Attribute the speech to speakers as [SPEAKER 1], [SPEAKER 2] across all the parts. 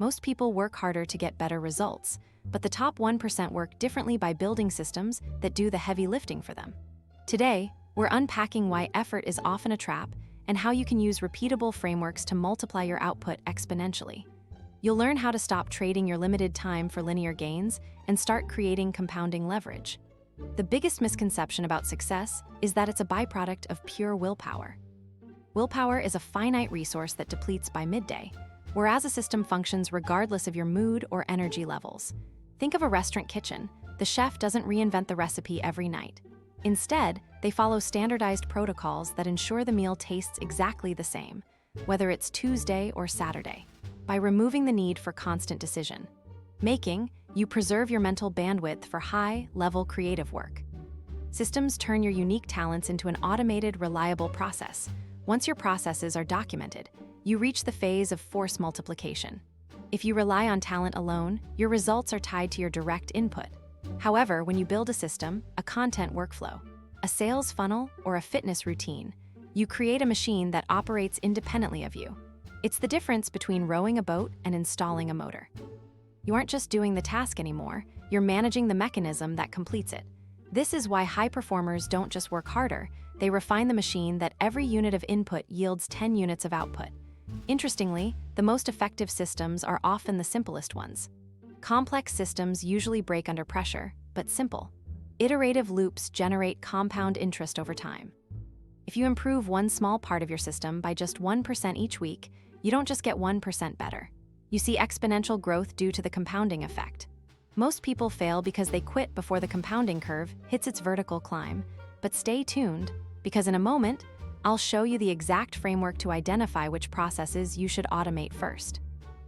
[SPEAKER 1] Most people work harder to get better results, but the top 1% work differently by building systems that do the heavy lifting for them. Today, we're unpacking why effort is often a trap and how you can use repeatable frameworks to multiply your output exponentially. You'll learn how to stop trading your limited time for linear gains and start creating compounding leverage. The biggest misconception about success is that it's a byproduct of pure willpower. Willpower is a finite resource that depletes by midday, whereas a system functions regardless of your mood or energy levels. Think of a restaurant kitchen. The chef doesn't reinvent the recipe every night. Instead, they follow standardized protocols that ensure the meal tastes exactly the same, whether it's Tuesday or Saturday. By removing the need for constant decision making, you preserve your mental bandwidth for high-level creative work. Systems turn your unique talents into an automated, reliable process. Once your processes are documented, you reach the phase of force multiplication. If you rely on talent alone, your results are tied to your direct input. However, when you build a system, a content workflow, a sales funnel, or a fitness routine, you create a machine that operates independently of you. It's the difference between rowing a boat and installing a motor. You aren't just doing the task anymore, you're managing the mechanism that completes it. This is why high performers don't just work harder, they refine the machine that every unit of input yields 10 units of output. Interestingly, the most effective systems are often the simplest ones. Complex systems usually break under pressure, but simple. Iterative loops generate compound interest over time. If you improve one small part of your system by just 1% each week, you don't just get 1% better. You see exponential growth due to the compounding effect. Most people fail because they quit before the compounding curve hits its vertical climb. But stay tuned, because in a moment, I'll show you the exact framework to identify which processes you should automate first.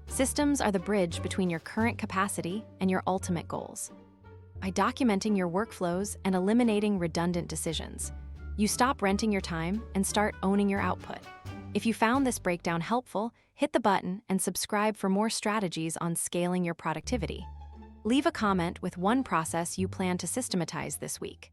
[SPEAKER 1] Systems are the bridge between your current capacity and your ultimate goals. By documenting your workflows and eliminating redundant decisions, you stop renting your time and start owning your output. If you found this breakdown helpful, hit the button and subscribe for more strategies on scaling your productivity. Leave a comment with one process you plan to systematize this week.